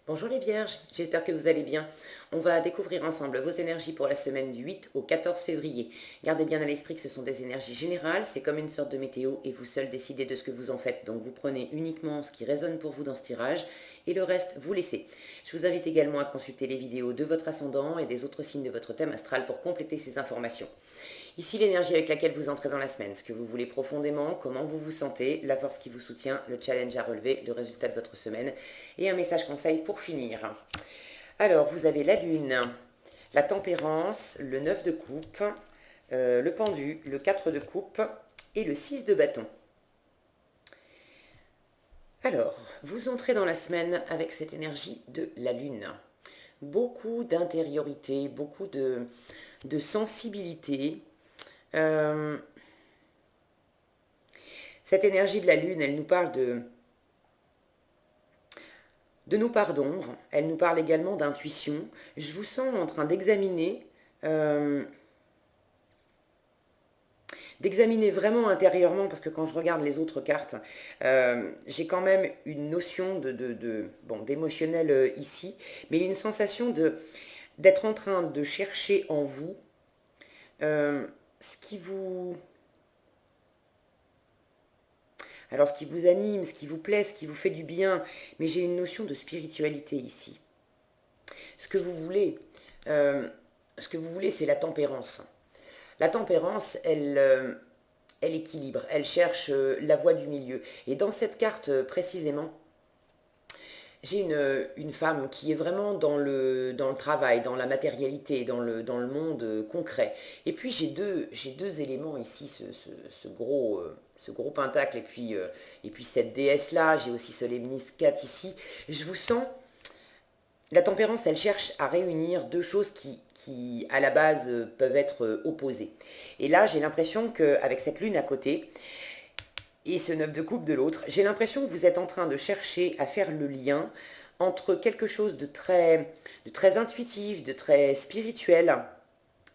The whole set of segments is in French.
Bonjour les vierges, j'espère que vous allez bien. On va découvrir ensemble vos énergies pour la semaine du 8 au 14 février. Gardez bien à l'esprit que ce sont des énergies générales, c'est comme une sorte de météo et vous seul décidez de ce que vous en faites. Donc vous prenez uniquement ce qui résonne pour vous dans ce tirage et le reste vous laissez. Je vous invite également à consulter les vidéos de votre ascendant et des autres signes de votre thème astral pour compléter ces informations. Ici l'énergie avec laquelle vous entrez dans la semaine, ce que vous voulez profondément, comment vous vous sentez, la force qui vous soutient, le challenge à relever, le résultat de votre semaine et un message conseil pour finir. Alors vous avez la lune, la tempérance, le 9 de coupe, le pendu, le 4 de coupe et le 6 de bâton. Alors, vous entrez dans la semaine avec cette énergie de la lune. Beaucoup d'intériorité, beaucoup de sensibilité. Cette énergie de la lune, elle nous parle de nos parts d'ombre, elle nous parle également d'intuition. Je vous sens en train d'examiner vraiment intérieurement, parce que quand je regarde les autres cartes, j'ai quand même une notion d'émotionnel ici, mais une sensation d'être en train de chercher en vous ce qui vous... Alors, ce qui vous anime, ce qui vous plaît, ce qui vous fait du bien, mais j'ai une notion de spiritualité ici. Ce que vous voulez, c'est la tempérance. La tempérance, elle équilibre, elle cherche la voie du milieu. Et dans cette carte précisément, j'ai une femme qui est vraiment dans le travail, dans la matérialité, dans le monde concret. Et puis j'ai deux éléments ici, ce gros pentacle et puis cette déesse-là, j'ai aussi ce Lemnis 4 ici. Je vous sens, la tempérance, elle cherche à réunir deux choses qui à la base, peuvent être opposées. Et là, j'ai l'impression qu'avec cette lune à côté, et ce 9 de coupe de l'autre, j'ai l'impression que vous êtes en train de chercher à faire le lien entre quelque chose de très intuitif, de très spirituel,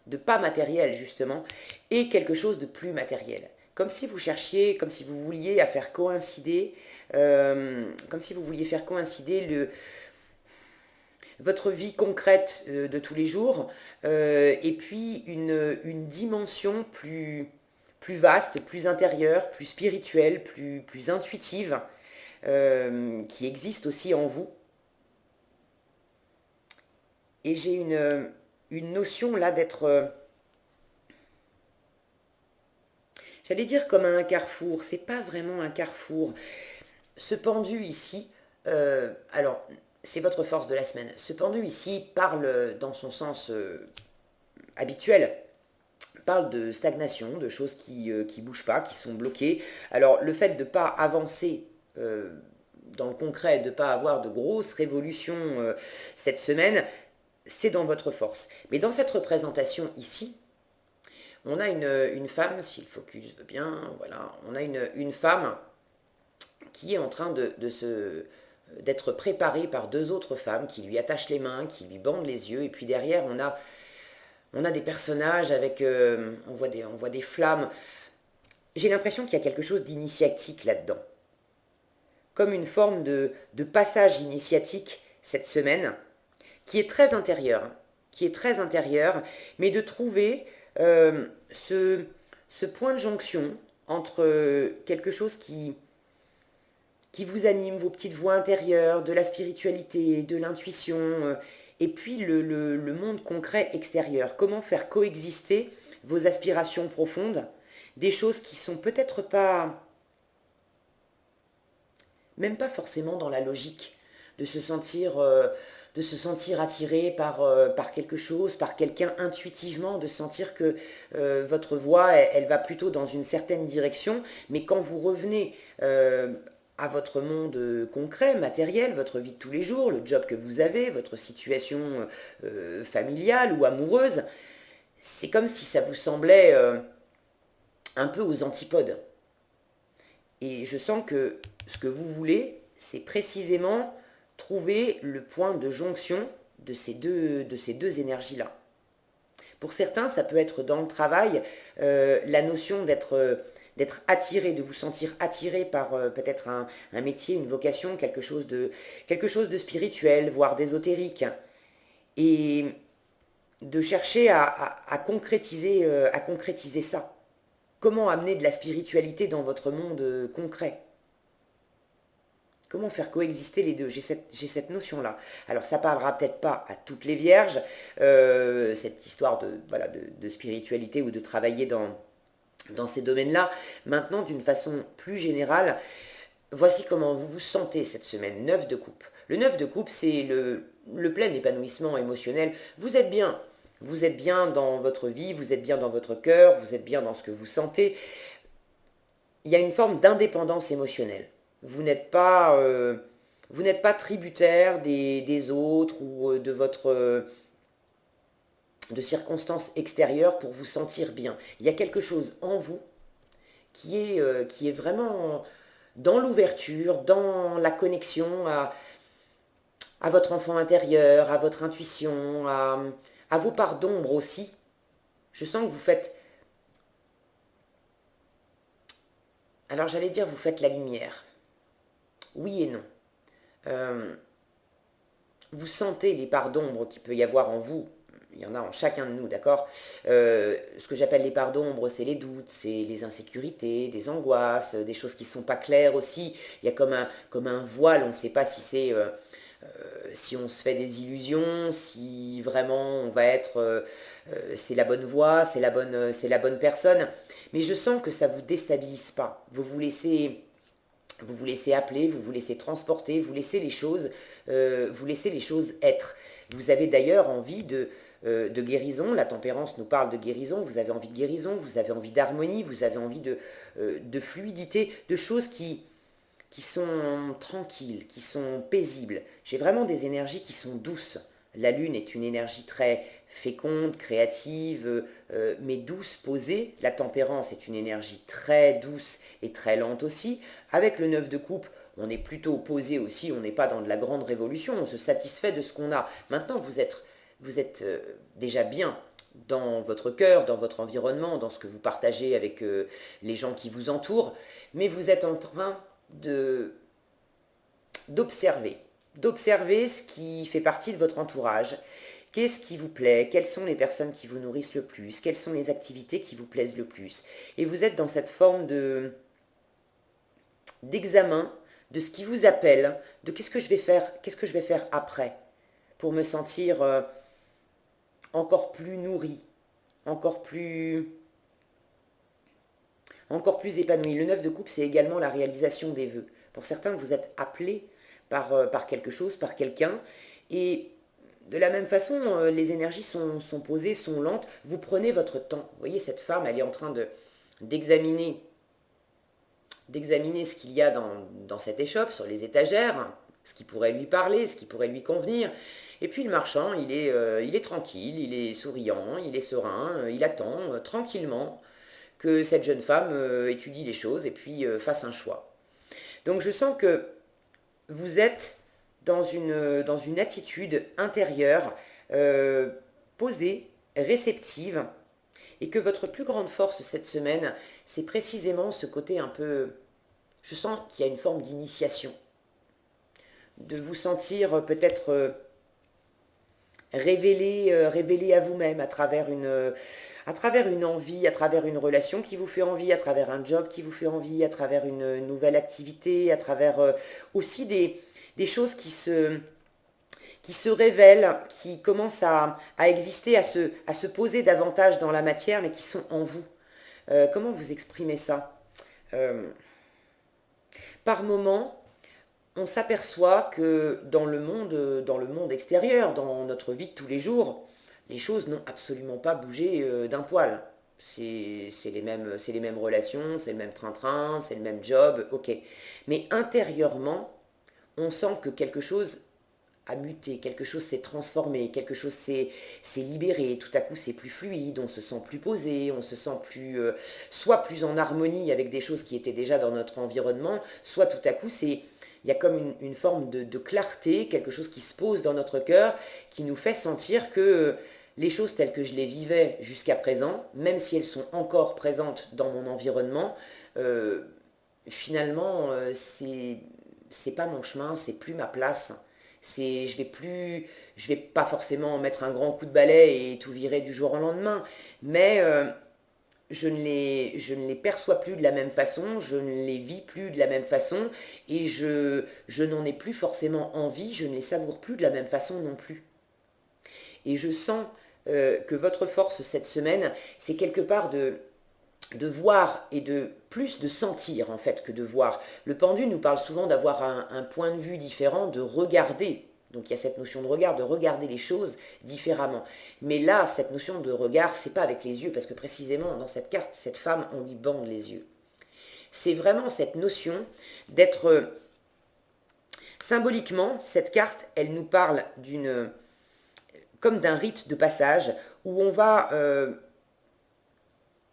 de pas matériel justement, et quelque chose de plus matériel. Comme si vous cherchiez, comme si vous vouliez à faire coïncider, votre vie concrète de tous les jours, et puis une dimension plus vaste, plus intérieure, plus spirituelle, plus intuitive, qui existe aussi en vous. Et j'ai une notion là d'être, j'allais dire comme un carrefour, c'est pas vraiment un carrefour. Ce pendu ici, alors c'est votre force de la semaine, ce pendu ici parle dans son sens habituel, parle de stagnation, de choses qui bougent pas, qui sont bloquées. Alors le fait de ne pas avancer dans le concret, de ne pas avoir de grosses révolutions cette semaine, c'est dans votre force. Mais dans cette représentation ici, on a une femme, si le focus veut bien, voilà, on a une femme qui est en train d'être préparée par deux autres femmes qui lui attachent les mains, qui lui bandent les yeux, et puis derrière on a des personnages avec, on voit des flammes. J'ai l'impression qu'il y a quelque chose d'initiatique là-dedans, comme une forme de passage initiatique cette semaine, qui est très intérieur, mais de trouver ce point de jonction entre quelque chose qui vous anime, vos petites voix intérieures, de la spiritualité, de l'intuition, et puis le monde concret extérieur. Comment faire coexister vos aspirations profondes, des choses qui sont peut-être pas, même pas forcément dans la logique, de se sentir, euh, de se sentir attiré par quelque chose, par quelqu'un intuitivement, de sentir que votre voix, elle va plutôt dans une certaine direction, mais quand vous revenez à votre monde concret, matériel, votre vie de tous les jours, le job que vous avez, votre situation familiale ou amoureuse, c'est comme si ça vous semblait un peu aux antipodes. Et je sens que ce que vous voulez, c'est précisément trouver le point de jonction de ces deux énergies-là. Pour certains, ça peut être dans le travail, la notion d'être attiré, de vous sentir attiré par peut-être un métier, une vocation, quelque chose de spirituel, voire d'ésotérique, et de chercher à concrétiser ça. Comment amener de la spiritualité dans votre monde concret? Comment faire coexister les deux? J'ai cette notion-là. Alors ça parlera peut-être pas à toutes les vierges, cette histoire voilà, de spiritualité ou de travailler dans ces domaines-là. Maintenant, d'une façon plus générale, voici comment vous vous sentez cette semaine. 9 de coupe. Le 9 de coupe, c'est le plein épanouissement émotionnel. Vous êtes bien. Vous êtes bien dans votre vie, vous êtes bien dans votre cœur, vous êtes bien dans ce que vous sentez. Il y a une forme d'indépendance émotionnelle. Vous n'êtes pas tributaire des autres ou de circonstances extérieures pour vous sentir bien. Il y a quelque chose en vous qui est vraiment dans l'ouverture, dans la connexion à votre enfant intérieur, à votre intuition, à vos parts d'ombre aussi. Je sens que vous faites... Alors j'allais dire vous faites la lumière. Oui et non. Euh, vous sentez les parts d'ombre qu'il peut y avoir en vous. Il y en a en chacun de nous, d'accord? Ce que j'appelle les parts d'ombre, c'est les doutes, c'est les insécurités, des angoisses, des choses qui ne sont pas claires aussi. Il y a comme un voile, on ne sait pas si c'est... si on se fait des illusions, si vraiment on va être... c'est la bonne voie, c'est la bonne personne. Mais je sens que ça ne vous déstabilise pas. Vous vous laissez appeler, vous vous laissez transporter, vous laissez les choses être. Vous avez d'ailleurs envie de guérison, la tempérance nous parle de guérison, vous avez envie de guérison, vous avez envie d'harmonie, vous avez envie de fluidité, de choses qui sont tranquilles, qui sont paisibles. J'ai vraiment des énergies qui sont douces. La lune est une énergie très féconde, créative, mais douce, posée. La tempérance est une énergie très douce et très lente aussi. Avec le 9 de coupe, on est plutôt posé aussi, on n'est pas dans de la grande révolution, on se satisfait de ce qu'on a. Maintenant, vous êtes déjà bien dans votre cœur, dans votre environnement, dans ce que vous partagez avec les gens qui vous entourent, mais vous êtes en train d'observer ce qui fait partie de votre entourage. Qu'est-ce qui vous plaît? Quelles sont les personnes qui vous nourrissent le plus? Quelles sont les activités qui vous plaisent le plus? Et vous êtes dans cette forme d'examen de ce qui vous appelle, de qu'est-ce que je vais faire après pour me sentir encore plus nourri, encore plus encore plus épanoui. Le 9 de coupe, c'est également la réalisation des vœux. Pour certains, vous êtes appelés par quelque chose, par quelqu'un, et de la même façon, les énergies sont posées, sont lentes. Vous prenez votre temps. Vous voyez, cette femme, elle est en train d'examiner ce qu'il y a dans cette échoppe, sur les étagères, ce qui pourrait lui parler, ce qui pourrait lui convenir. Et puis le marchand, il est tranquille, il est souriant, il est serein, il attend tranquillement que cette jeune femme étudie les choses et puis fasse un choix. Donc je sens que vous êtes dans une attitude intérieure posée, réceptive, et que votre plus grande force cette semaine, c'est précisément ce côté un peu... Je sens qu'il y a une forme d'initiation, de vous sentir peut-être révélé à vous-même à travers une envie, à travers une relation qui vous fait envie, à travers un job qui vous fait envie, à travers une nouvelle activité, à travers aussi des choses qui se révèlent, qui commencent à exister, à se poser davantage dans la matière, mais qui sont en vous. Comment vous exprimez ça? Par moment, on s'aperçoit que dans le monde extérieur, dans notre vie de tous les jours, les choses n'ont absolument pas bougé d'un poil. C'est les mêmes relations, c'est le même train-train, c'est le même job, ok. Mais intérieurement, on sent que quelque chose a muté, quelque chose s'est transformé, quelque chose s'est libéré, tout à coup c'est plus fluide, on se sent plus posé, on se sent soit plus en harmonie avec des choses qui étaient déjà dans notre environnement, soit tout à coup il y a comme une forme de clarté, quelque chose qui se pose dans notre cœur, qui nous fait sentir que les choses telles que je les vivais jusqu'à présent, même si elles sont encore présentes dans mon environnement, euh, finalement, c'est pas mon chemin, c'est plus ma place. Je vais pas forcément mettre un grand coup de balai et tout virer du jour au lendemain, mais je ne les perçois plus de la même façon, je ne les vis plus de la même façon, et je n'en ai plus forcément envie, je ne les savoure plus de la même façon non plus. Et je sens que votre force cette semaine, c'est quelque part de voir et de plus de sentir en fait que de voir. Le pendu nous parle souvent d'avoir un point de vue différent, de regarder. Donc il y a cette notion de regard, de regarder les choses différemment. Mais là, cette notion de regard, c'est pas avec les yeux, parce que précisément dans cette carte, cette femme, on lui bande les yeux. C'est vraiment cette notion d'être symboliquement, cette carte, elle nous parle d'une comme d'un rite de passage où on va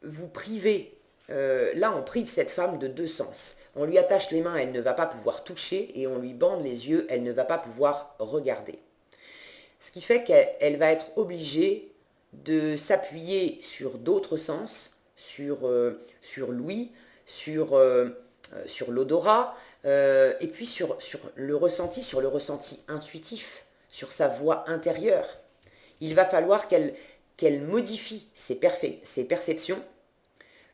vous priver. Là, on prive cette femme de deux sens. On lui attache les mains, elle ne va pas pouvoir toucher, et on lui bande les yeux, elle ne va pas pouvoir regarder. Ce qui fait qu'elle va être obligée de s'appuyer sur d'autres sens, sur l'ouïe, sur l'odorat, et puis sur le ressenti intuitif, sur sa voix intérieure. Il va falloir qu'elle modifie ses perceptions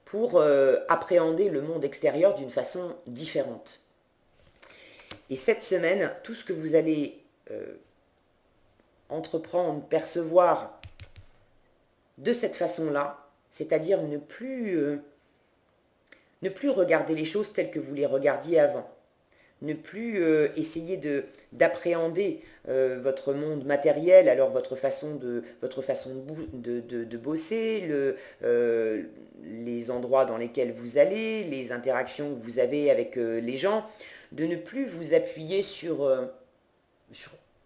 pour appréhender le monde extérieur d'une façon différente. Et cette semaine, tout ce que vous allez entreprendre, percevoir de cette façon-là, c'est-à-dire ne plus regarder les choses telles que vous les regardiez avant, ne plus essayer d'appréhender votre monde matériel, alors votre façon de bosser, les endroits dans lesquels vous allez, les interactions que vous avez avec les gens, de ne plus vous appuyer sur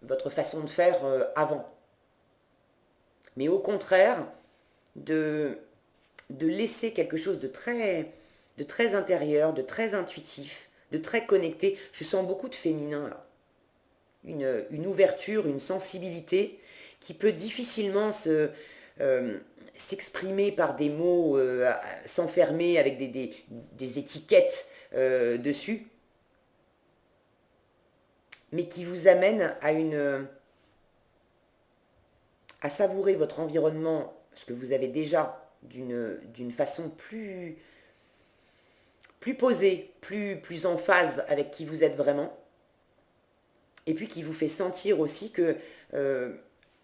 votre façon de faire avant. Mais au contraire, de laisser quelque chose de très intérieur, de très intuitif, de très connecté. Je sens beaucoup de féminin là. Une ouverture, une sensibilité qui peut difficilement s'exprimer par des mots, s'enfermer avec des étiquettes dessus, mais qui vous amène à savourer votre environnement, ce que vous avez déjà, d'une façon plus posée, plus en phase avec qui vous êtes vraiment, et puis qui vous fait sentir aussi que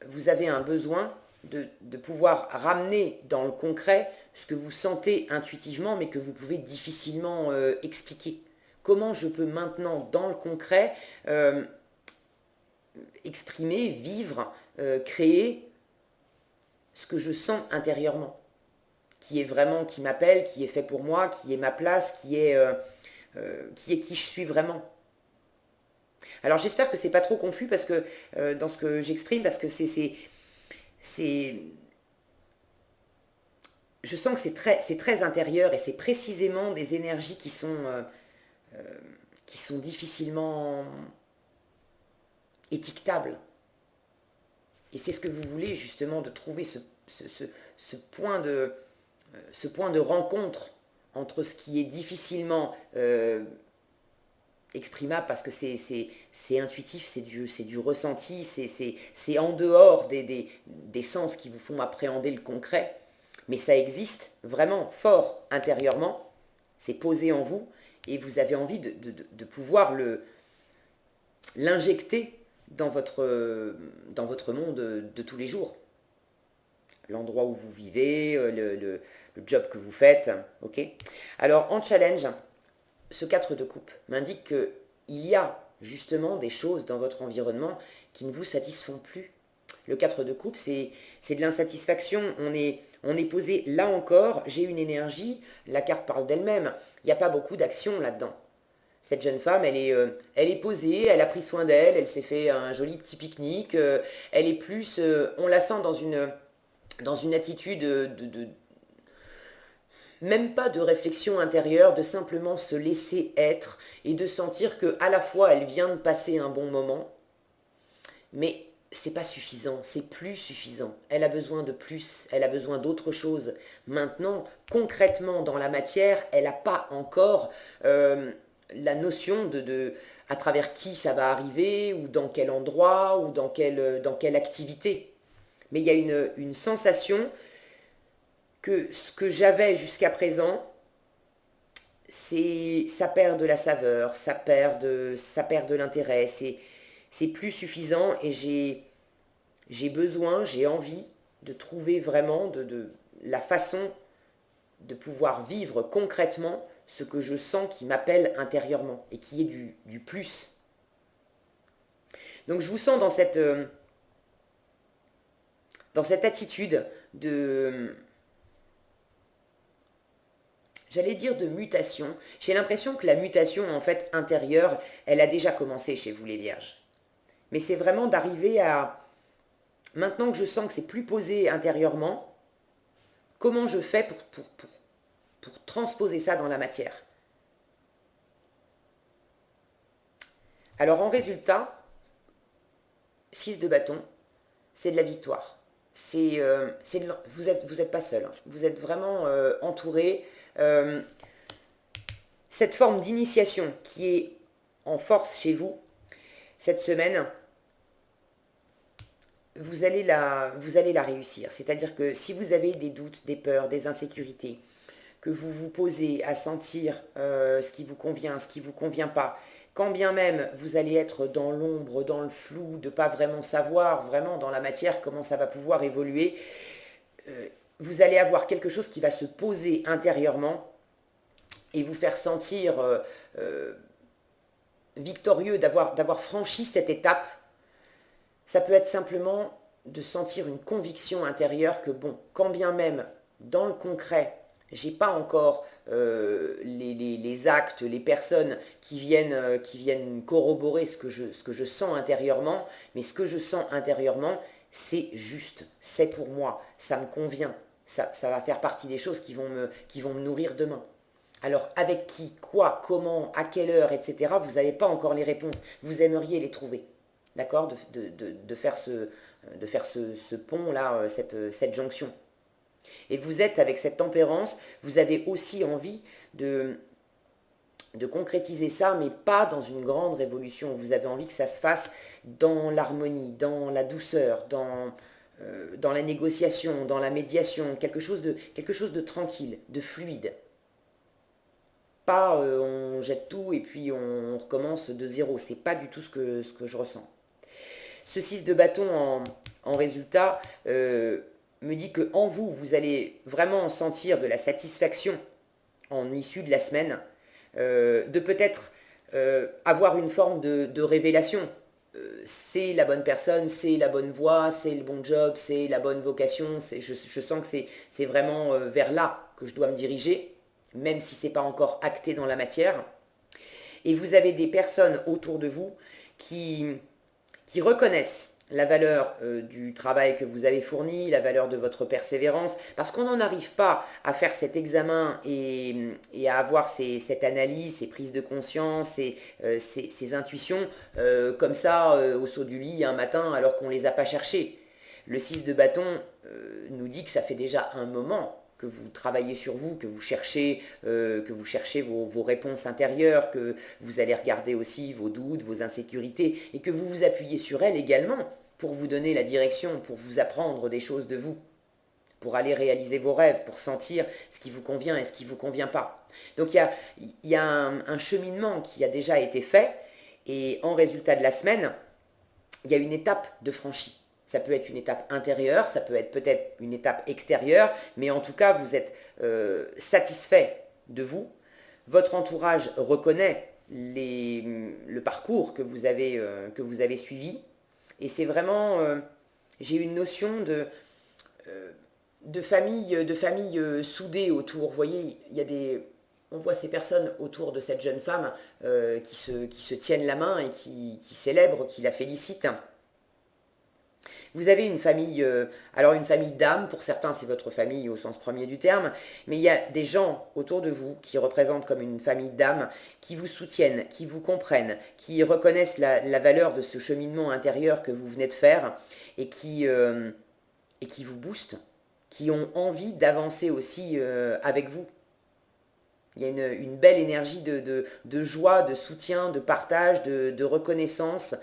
vous avez un besoin de pouvoir ramener dans le concret ce que vous sentez intuitivement, mais que vous pouvez difficilement expliquer. Comment je peux maintenant, dans le concret, exprimer, vivre, créer ce que je sens intérieurement, qui est vraiment, qui m'appelle, qui est fait pour moi, qui est ma place, qui est qui je suis vraiment. Alors j'espère que c'est pas trop confus parce que dans ce que j'exprime, parce que je sens que c'est très intérieur, et c'est précisément des énergies qui sont difficilement étiquetables. Et c'est ce que vous voulez justement, de trouver ce point de rencontre entre ce qui est difficilement exprimable, parce que c'est intuitif, c'est du ressenti, c'est en dehors des sens qui vous font appréhender le concret, mais ça existe vraiment fort intérieurement, c'est posé en vous, et vous avez envie de pouvoir l'injecter dans votre monde de tous les jours. L'endroit où vous vivez, le job que vous faites, ok. Alors en challenge, ce 4 de coupe m'indique qu'il y a justement des choses dans votre environnement qui ne vous satisfont plus. Le 4 de coupe, c'est de l'insatisfaction. On est posé là encore, j'ai une énergie, la carte parle d'elle-même. Il n'y a pas beaucoup d'action là-dedans. Cette jeune femme, elle est posée, elle a pris soin d'elle, elle s'est fait un joli petit pique-nique, elle est plus, on la sent dans une attitude même pas de réflexion intérieure, de simplement se laisser être et de sentir que à la fois elle vient de passer un bon moment, mais c'est pas suffisant, c'est plus suffisant. Elle a besoin de plus, elle a besoin d'autre chose. Maintenant, concrètement, dans la matière, elle n'a pas encore la notion à travers qui ça va arriver, ou dans quel endroit, ou dans quelle activité. Mais il y a une sensation que ce que j'avais jusqu'à présent, ça perd de la saveur, ça perd de l'intérêt, c'est plus suffisant et j'ai besoin, j'ai envie de trouver vraiment la façon de pouvoir vivre concrètement ce que je sens qui m'appelle intérieurement et qui est du plus. Donc je vous sens dans cette attitude de, j'allais dire de mutation. J'ai l'impression que la mutation en fait intérieure, elle a déjà commencé chez vous les vierges. Mais c'est vraiment d'arriver à, maintenant que je sens que c'est plus posé intérieurement, comment je fais pour transposer ça dans la matière. Alors en résultat, 6 de bâton, c'est de la victoire. Vous êtes pas seul, hein. Vous êtes vraiment entouré. Cette forme d'initiation qui est en force chez vous, cette semaine, vous allez la réussir. C'est-à-dire que si vous avez des doutes, des peurs, des insécurités, que vous vous posez à sentir ce qui vous convient, ce qui ne vous convient pas, quand bien même vous allez être dans l'ombre, dans le flou, de ne pas vraiment savoir vraiment dans la matière comment ça va pouvoir évoluer, vous allez avoir quelque chose qui va se poser intérieurement et vous faire sentir victorieux d'avoir franchi cette étape. Ça peut être simplement de sentir une conviction intérieure que bon, quand bien même dans le concret, j'ai pas encore les actes, les personnes qui viennent corroborer ce que je sens intérieurement, mais ce que je sens intérieurement, c'est juste, c'est pour moi, ça me convient, ça va faire partie des choses qui vont me nourrir demain. Alors avec qui, quoi, comment, à quelle heure, etc., vous n'avez pas encore les réponses, vous aimeriez les trouver. D'accord, de faire ce pont-là, cette jonction. Et vous êtes avec cette tempérance, vous avez aussi envie de concrétiser ça, mais pas dans une grande révolution. Vous avez envie que ça se fasse dans l'harmonie, dans la douceur, dans la négociation, dans la médiation, quelque chose de tranquille, de fluide. Pas on jette tout et puis on recommence de zéro. C'est pas du tout ce que je ressens. Ce 6 de bâton en résultat me dit que en vous, vous allez vraiment sentir de la satisfaction en issue de la semaine, de peut-être avoir une forme de révélation. C'est la bonne personne, c'est la bonne voie, c'est le bon job, c'est la bonne vocation. Je sens que c'est vraiment vers là que je dois me diriger, même si ce n'est pas encore acté dans la matière. Et vous avez des personnes autour de vous qui reconnaissent la valeur du travail que vous avez fourni, la valeur de votre persévérance, parce qu'on n'en arrive pas à faire cet examen et à avoir cette analyse, ces prises de conscience, ces intuitions comme ça au saut du lit un matin alors qu'on ne les a pas cherchées. Le 6 de bâton nous dit que ça fait déjà un moment que vous travaillez sur vous, que vous cherchez vos réponses intérieures, que vous allez regarder aussi vos doutes, vos insécurités, et que vous vous appuyez sur elles également pour vous donner la direction, pour vous apprendre des choses de vous, pour aller réaliser vos rêves, pour sentir ce qui vous convient et ce qui ne vous convient pas. Donc il y a un cheminement qui a déjà été fait, et en résultat de la semaine, il y a une étape de franchie. Ça peut être une étape intérieure, ça peut être peut-être une étape extérieure, mais en tout cas, vous êtes satisfait de vous. Votre entourage reconnaît le parcours que vous avez suivi. Et c'est vraiment, j'ai une notion de famille soudée autour. Vous voyez, on voit ces personnes autour de cette jeune femme qui se tiennent la main et qui célèbrent, qui la félicitent. Vous avez une famille, alors une famille d'âme, pour certains c'est votre famille au sens premier du terme, mais il y a des gens autour de vous qui représentent comme une famille d'âme, qui vous soutiennent, qui vous comprennent, qui reconnaissent la valeur de ce cheminement intérieur que vous venez de faire et qui vous boostent, qui ont envie d'avancer aussi avec vous. Il y a une belle énergie de joie, de soutien, de partage, de reconnaissance,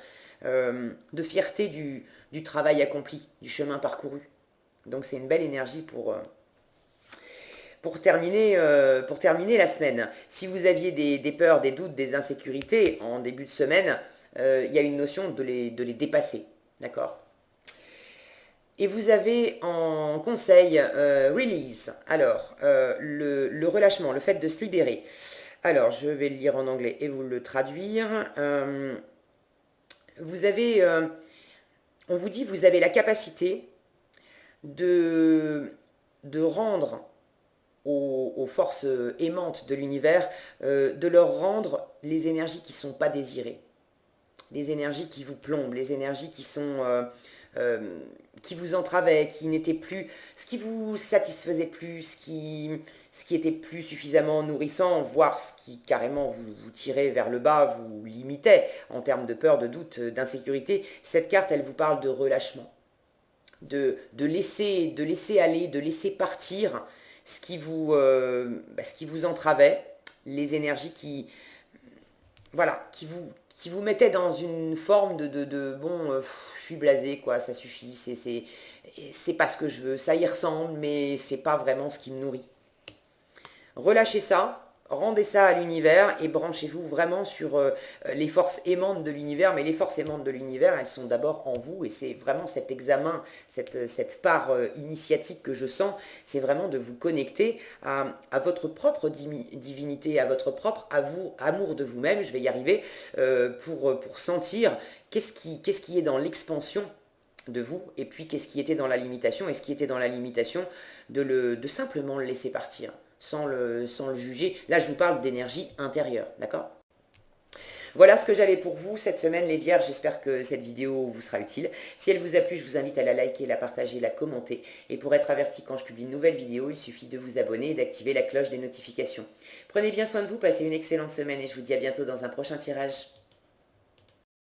de fierté du travail accompli, du chemin parcouru. Donc c'est une belle énergie pour terminer la semaine. Si vous aviez des peurs, des doutes, des insécurités en début de semaine, il y a une notion de les dépasser. D'accord? Et vous avez en conseil release, alors le relâchement, le fait de se libérer. Alors je vais le lire en anglais et vous le traduire. Vous avez, on vous dit, vous avez la capacité de rendre aux forces aimantes de l'univers, de leur rendre les énergies qui ne sont pas désirées, les énergies qui vous plombent, les énergies qui vous entravaient, qui n'étaient plus, ce qui vous satisfaisait plus, ce qui était plus suffisamment nourrissant, voire ce qui carrément vous tirait vers le bas, vous limitait en termes de peur, de doute, d'insécurité. Cette carte, elle vous parle de relâchement, de laisser aller, de laisser partir ce qui vous entravait, les énergies qui vous mettaient dans une forme bon, je suis blasé, quoi, ça suffit, c'est pas ce que je veux, ça y ressemble, mais c'est pas vraiment ce qui me nourrit. Relâchez ça, rendez ça à l'univers et branchez-vous vraiment sur les forces aimantes de l'univers. Mais les forces aimantes de l'univers, elles sont d'abord en vous et c'est vraiment cet examen, cette part initiatique que je sens, c'est vraiment de vous connecter à votre propre divinité, à votre propre amour de vous-même, je vais y arriver, pour sentir qu'est-ce qui est dans l'expansion de vous, et puis qu'est-ce qui était dans la limitation, et ce qui était dans la limitation, de simplement le laisser partir, sans le juger. Là, je vous parle d'énergie intérieure, d'accord? Voilà ce que j'avais pour vous cette semaine, les Vierges. J'espère que cette vidéo vous sera utile. Si elle vous a plu, je vous invite à la liker, la partager, la commenter. Et pour être averti quand je publie une nouvelle vidéo, il suffit de vous abonner et d'activer la cloche des notifications. Prenez bien soin de vous, passez une excellente semaine et je vous dis à bientôt dans un prochain tirage.